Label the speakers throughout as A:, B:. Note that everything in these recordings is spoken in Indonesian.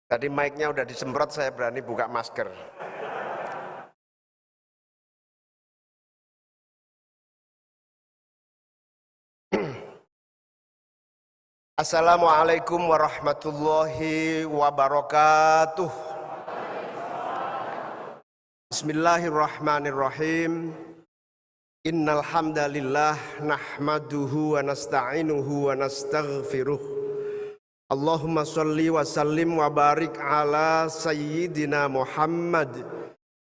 A: Tadi mic-nya udah disemprot, saya berani buka masker. Assalamualaikum warahmatullahi wabarakatuh. Bismillahirrahmanirrahim. Innal hamdalillah nahmaduhu wa nasta'inuhu wa nastaghfiruh. Allahumma sholli wa sallim wa barik ala sayyidina Muhammad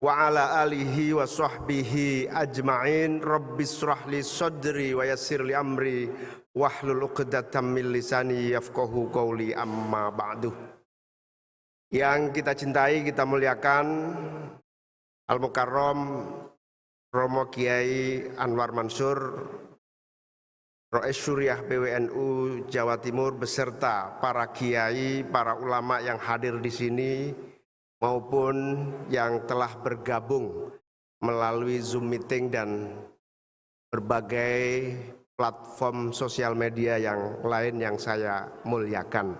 A: wa ala alihi wa sahbihi ajma'in. Rabbis shrahli sadri wa yassir li amri wahlul 'uqdatam min lisani yafqahu qawli, amma ba'du. Yang kita cintai, kita muliakan Al-Mukarram Romo Kiai Anwar Mansur, Rois Syuriah PWNU Jawa Timur beserta para kiai, para ulama yang hadir di sini maupun yang telah bergabung melalui Zoom meeting dan berbagai platform sosial media yang lain yang saya muliakan.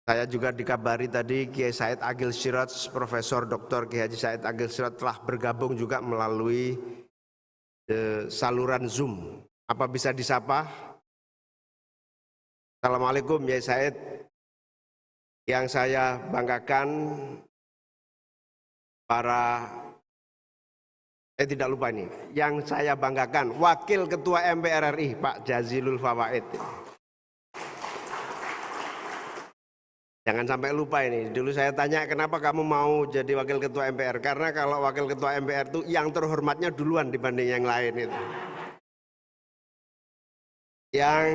A: Saya juga dikabari tadi Kiai Said Agil Siraj, Profesor Dr. Kiai Haji Said Agil Siraj telah bergabung juga melalui saluran Zoom. Apa bisa disapa? Assalamualaikum ya Said. Yang saya banggakan tidak lupa ini. Yang saya banggakan Wakil Ketua MPR RI Pak Jazilul Fawaid. Jangan sampai lupa ini. Dulu saya tanya kenapa kamu mau jadi Wakil Ketua MPR? Karena kalau Wakil Ketua MPR itu yang terhormatnya duluan dibanding yang lain itu. Yang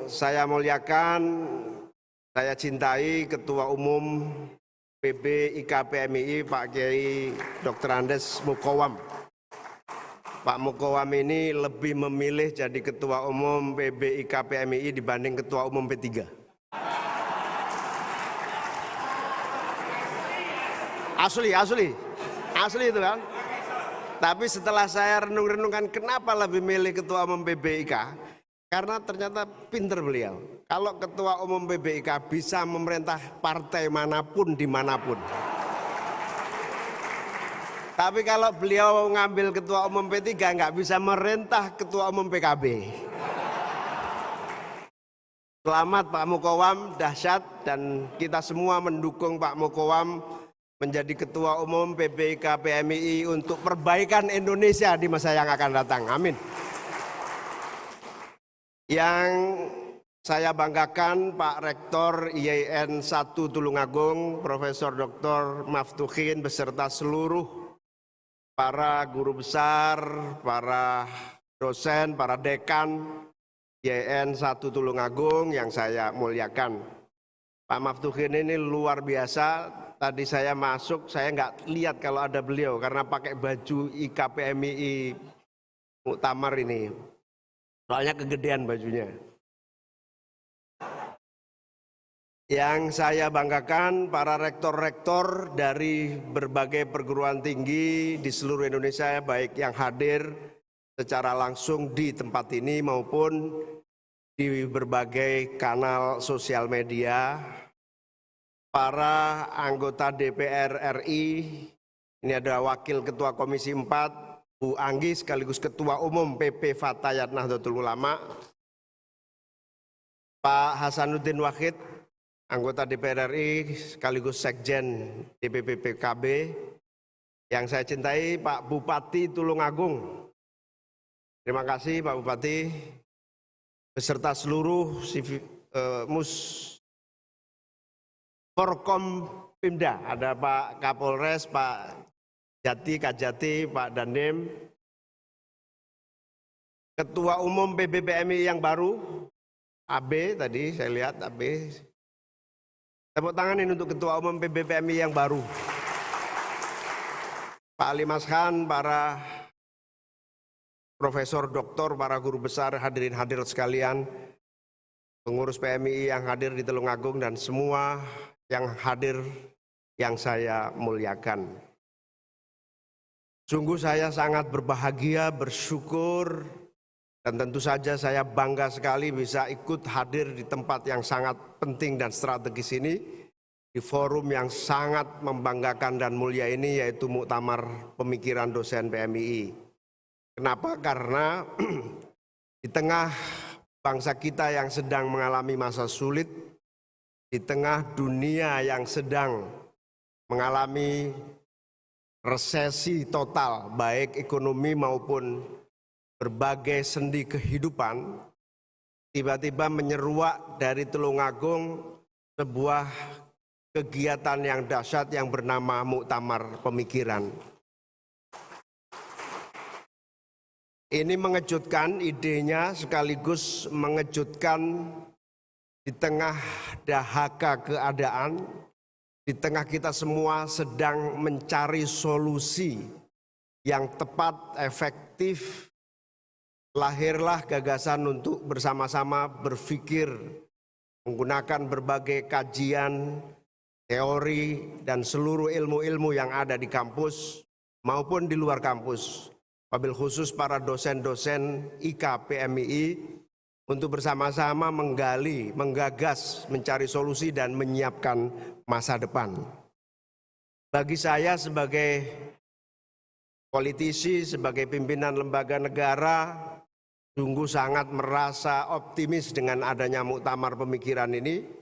A: saya muliakan, saya cintai Ketua Umum PB IKPMI Pak Kiai Dr. Andes Mukowam. Pak Mukowam ini lebih memilih jadi Ketua Umum PB IKPMI dibanding Ketua Umum P3. Asli itu kan. Tapi setelah saya renung-renungkan kenapa lebih milih Ketua Umum PBIK, karena ternyata pinter beliau. Kalau Ketua Umum PBIK bisa memerintah partai manapun dimanapun. Tapi kalau beliau ngambil Ketua Umum P3 nggak bisa merintah Ketua Umum PKB. Selamat Pak Mukowam, dahsyat, dan kita semua mendukung Pak Mukowam menjadi Ketua Umum PBIK PMI untuk perbaikan Indonesia di masa yang akan datang. Amin. Yang saya banggakan Pak Rektor IAIN 1 Tulungagung, Profesor Dr. Maftuhin beserta seluruh para guru besar, para dosen, para dekan IAIN 1 Tulungagung yang saya muliakan. Pak Maftuhin ini luar biasa. Tadi saya masuk, saya nggak lihat kalau ada beliau karena pakai baju IKPMI Muktamar ini. Soalnya kegedean bajunya. Yang saya banggakan para rektor-rektor dari berbagai perguruan tinggi di seluruh Indonesia, baik yang hadir secara langsung di tempat ini maupun di berbagai kanal sosial media. Para anggota DPR RI, ini ada Wakil Ketua Komisi 4, Bu Anggi sekaligus Ketua Umum PP Fatayat Nahdlatul Ulama, Pak Hasanuddin Wahid, anggota DPR RI sekaligus Sekjen DPP PKB, yang saya cintai Pak Bupati Tulungagung. Terima kasih Pak Bupati, beserta seluruh Forkompimda, ada Pak Kapolres, Pak Jati, Kajati, Pak Dandim, Ketua Umum PBPMI yang baru, AB tadi saya lihat AB. Tepuk tangan ini untuk Ketua Umum PBPMI yang baru. Pak Ali Mashan, para profesor, doktor, para guru besar, hadirin hadirat sekalian, pengurus PMI yang hadir di Tulungagung dan semua yang hadir yang saya muliakan. Sungguh saya sangat berbahagia, bersyukur, dan tentu saja saya bangga sekali bisa ikut hadir di tempat yang sangat penting dan strategis ini, di forum yang sangat membanggakan dan mulia ini, yaitu Muktamar Pemikiran Dosen PMII. Kenapa? Karena di tengah bangsa kita yang sedang mengalami masa sulit, di tengah dunia yang sedang mengalami resesi total, baik ekonomi maupun berbagai sendi kehidupan, tiba-tiba menyeruak dari Tulungagung sebuah kegiatan yang dahsyat yang bernama Muktamar Pemikiran. Ini mengejutkan, idenya sekaligus mengejutkan di tengah dahaka keadaan, di tengah kita semua sedang mencari solusi yang tepat, efektif. Lahirlah gagasan untuk bersama-sama berpikir menggunakan berbagai kajian, teori, dan seluruh ilmu-ilmu yang ada di kampus maupun di luar kampus, wabil khusus para dosen-dosen IK PMII, untuk bersama-sama menggali, menggagas, mencari solusi dan menyiapkan masa depan. Bagi saya sebagai politisi, sebagai pimpinan lembaga negara, sungguh sangat merasa optimis dengan adanya Muktamar Pemikiran ini,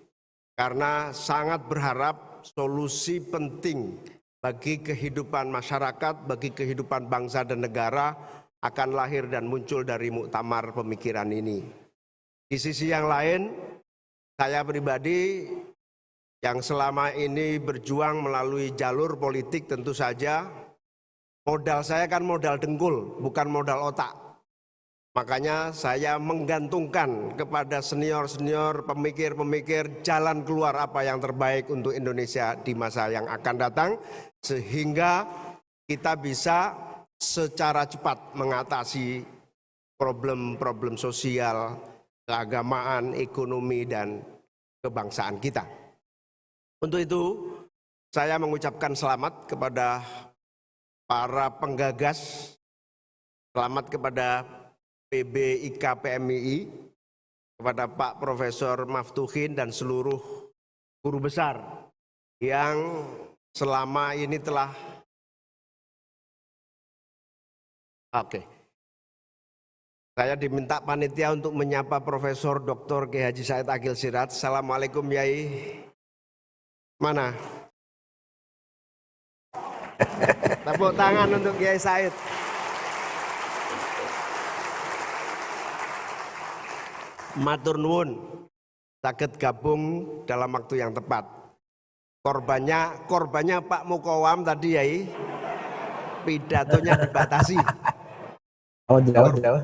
A: karena sangat berharap solusi penting bagi kehidupan masyarakat, bagi kehidupan bangsa dan negara akan lahir dan muncul dari Muktamar Pemikiran ini. Di sisi yang lain, saya pribadi yang selama ini berjuang melalui jalur politik, tentu saja modal saya kan modal dengkul, bukan modal otak. Makanya saya menggantungkan kepada senior-senior pemikir-pemikir jalan keluar apa yang terbaik untuk Indonesia di masa yang akan datang, sehingga kita bisa secara cepat mengatasi problem-problem sosial, keagamaan, ekonomi, dan kebangsaan kita. Untuk itu, saya mengucapkan selamat kepada para penggagas, selamat kepada PBIK PMII, kepada Pak Profesor Maftuhin dan seluruh guru besar yang selama ini telah Saya diminta panitia untuk menyapa Profesor Dr. Kiai Haji Said Akil Siraj. Assalamualaikum Yai. Mana? Tepuk tangan untuk Kiai Said. Matur nuwun, sakit gabung dalam waktu yang tepat. Korbannya Pak Mukawam tadi Yai, pidatonya dibatasi.
B: Oh, tidak apa.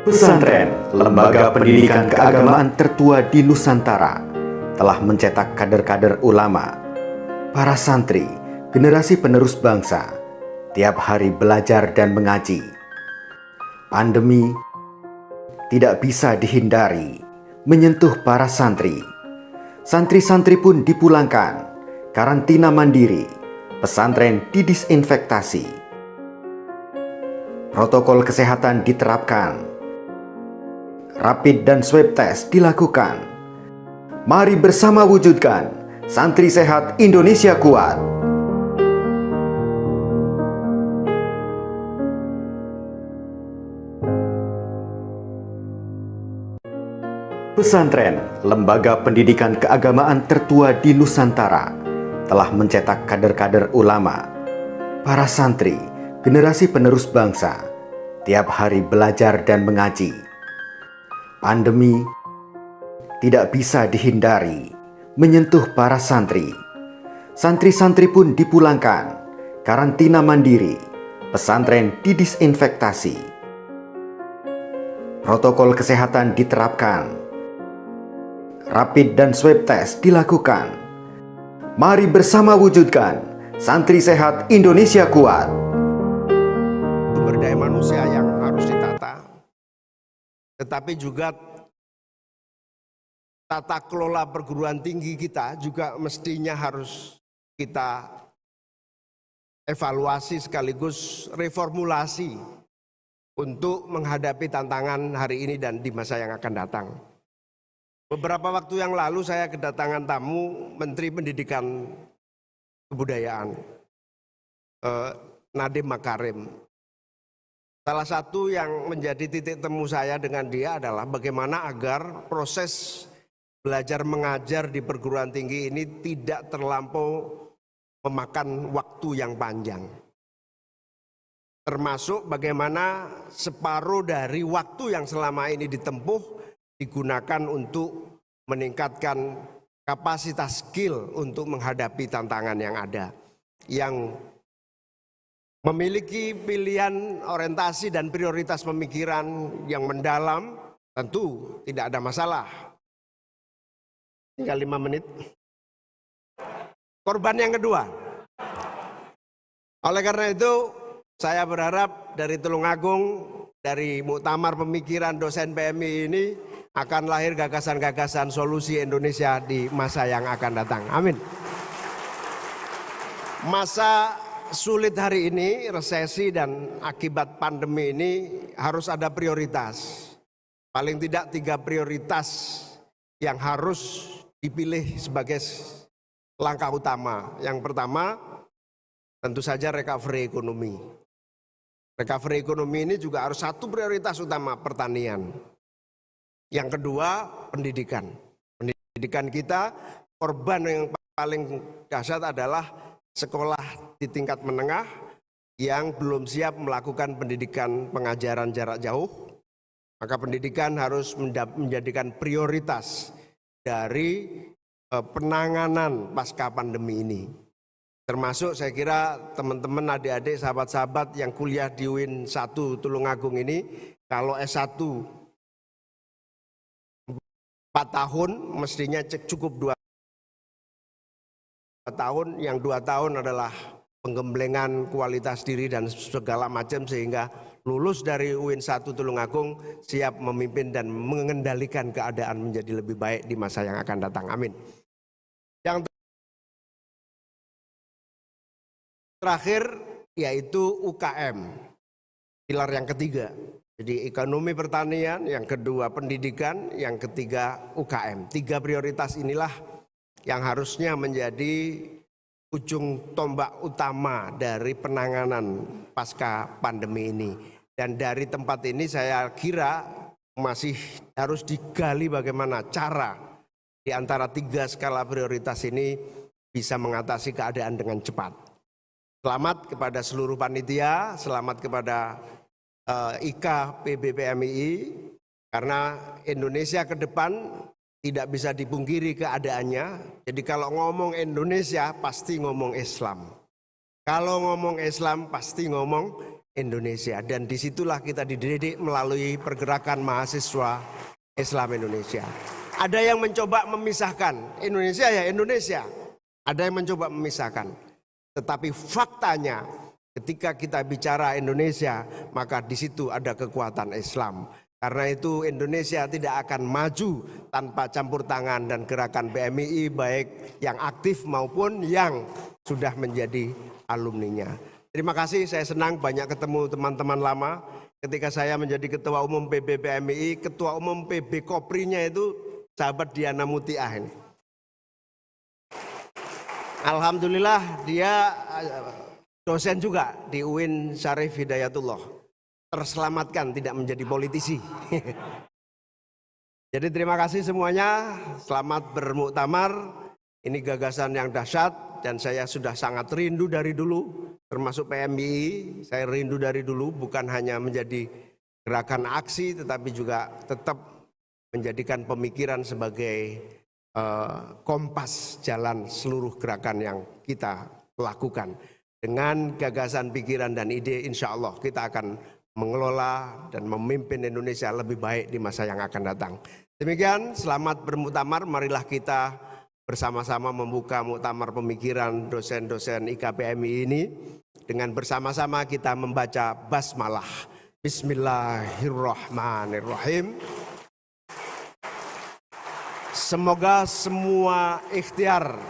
C: Pesantren, lembaga pendidikan keagamaan tertua di Nusantara, telah mencetak kader-kader ulama, para santri, generasi penerus bangsa, tiap hari belajar dan mengaji. Pandemi tidak bisa dihindari menyentuh para santri. Santri-santri pun dipulangkan, karantina mandiri, pesantren didisinfektasi. Protokol kesehatan diterapkan, rapid dan swab test dilakukan. Mari bersama wujudkan Santri Sehat Indonesia Kuat. Pesantren, lembaga pendidikan keagamaan tertua di Nusantara, telah mencetak kader-kader ulama, para santri, generasi penerus bangsa, tiap hari belajar dan mengaji. Pandemi tidak bisa dihindari menyentuh para santri. Santri-santri pun dipulangkan, karantina mandiri, pesantren didisinfektasi. Protokol kesehatan diterapkan, rapid dan swab test dilakukan. Mari bersama wujudkan Santri Sehat Indonesia Kuat.
A: sumber daya manusia yang harus ditata, tetapi juga tata kelola perguruan tinggi kita juga mestinya harus kita evaluasi sekaligus reformulasi untuk menghadapi tantangan hari ini dan di masa yang akan datang. Beberapa waktu yang lalu saya kedatangan tamu Menteri Pendidikan Kebudayaan, Nadiem Makarim. Salah satu yang menjadi titik temu saya dengan dia adalah bagaimana agar proses belajar mengajar di perguruan tinggi ini tidak terlampau memakan waktu yang panjang. Termasuk bagaimana separuh dari waktu yang selama ini ditempuh digunakan untuk meningkatkan kapasitas skill untuk menghadapi tantangan yang ada. Yang memiliki pilihan orientasi dan prioritas pemikiran yang mendalam tentu tidak ada masalah. Tinggal 5 menit. Korban yang kedua. Oleh karena itu saya berharap dari Tulungagung, dari muktamar pemikiran dosen PMI ini akan lahir gagasan-gagasan solusi Indonesia di masa yang akan datang. Amin. Masa sulit hari ini, resesi dan akibat pandemi ini harus ada prioritas. Paling tidak 3 prioritas yang harus dipilih sebagai langkah utama. Yang pertama tentu saja recovery ekonomi. Recovery ekonomi ini juga harus satu prioritas utama, pertanian. Yang kedua pendidikan. Pendidikan kita, korban yang paling dahsyat adalah sekolah di tingkat menengah yang belum siap melakukan pendidikan pengajaran jarak jauh. Maka pendidikan harus menjadikan prioritas dari penanganan pasca pandemi ini. Termasuk saya kira teman-teman, adik-adik, sahabat-sahabat yang kuliah di UIN 1 Tulungagung ini, kalau S1 4 tahun mestinya cukup 2 tahun, yang 2 tahun adalah penggemblengan kualitas diri dan segala macam sehingga lulus dari UIN 1 Tulungagung siap memimpin dan mengendalikan keadaan menjadi lebih baik di masa yang akan datang. Amin. Yang terakhir yaitu UKM, pilar yang ketiga. Jadi ekonomi pertanian, yang kedua pendidikan, yang ketiga UKM. 3 prioritas inilah yang harusnya menjadi ujung tombak utama dari penanganan pasca pandemi ini. Dan dari tempat ini saya kira masih harus digali bagaimana cara di antara 3 skala prioritas ini bisa mengatasi keadaan dengan cepat. Selamat kepada seluruh panitia, selamat kepada IKA PBPMII, karena Indonesia ke depan tidak bisa dipungkiri keadaannya. Jadi kalau ngomong Indonesia pasti ngomong Islam. Kalau ngomong Islam pasti ngomong Indonesia. Dan disitulah kita dididik melalui pergerakan mahasiswa Islam Indonesia. Ada yang mencoba memisahkan Indonesia ya Indonesia. Ada yang mencoba memisahkan. Tetapi faktanya ketika kita bicara Indonesia, maka di situ ada kekuatan Islam. Karena itu Indonesia tidak akan maju tanpa campur tangan dan gerakan PMII baik yang aktif maupun yang sudah menjadi alumninya. Terima kasih, saya senang banyak ketemu teman-teman lama. Ketika saya menjadi Ketua Umum PB PMII, Ketua Umum PB Koprinya itu sahabat Diana Mutiah ini. Alhamdulillah dia dosen juga di UIN Syarif Hidayatullah. Terselamatkan tidak menjadi politisi. Jadi terima kasih semuanya, selamat bermuktamar. Ini gagasan yang dahsyat dan saya sudah sangat rindu dari dulu, termasuk PMII. Saya rindu dari dulu bukan hanya menjadi gerakan aksi tetapi juga tetap menjadikan pemikiran sebagai kompas jalan seluruh gerakan yang kita lakukan. Dengan gagasan, pikiran dan ide insya Allah kita akan mengelola dan memimpin Indonesia lebih baik di masa yang akan datang. Demikian, selamat bermuktamar. Marilah kita bersama-sama membuka muktamar pemikiran dosen-dosen IKPMI ini dengan bersama-sama kita membaca basmalah. Bismillahirrahmanirrahim. Semoga semua ikhtiar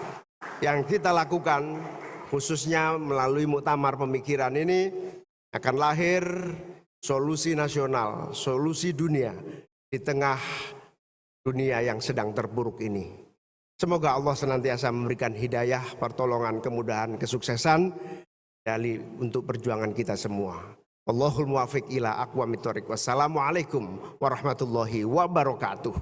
A: yang kita lakukan, khususnya melalui muktamar pemikiran ini, akan lahir solusi nasional, solusi dunia di tengah dunia yang sedang terpuruk ini. Semoga Allah senantiasa memberikan hidayah, pertolongan, kemudahan, kesuksesan untuk perjuangan kita semua. Allahul muwafiq ila aqwamit thoriq. Wassalamualaikum warahmatullahi wabarakatuh.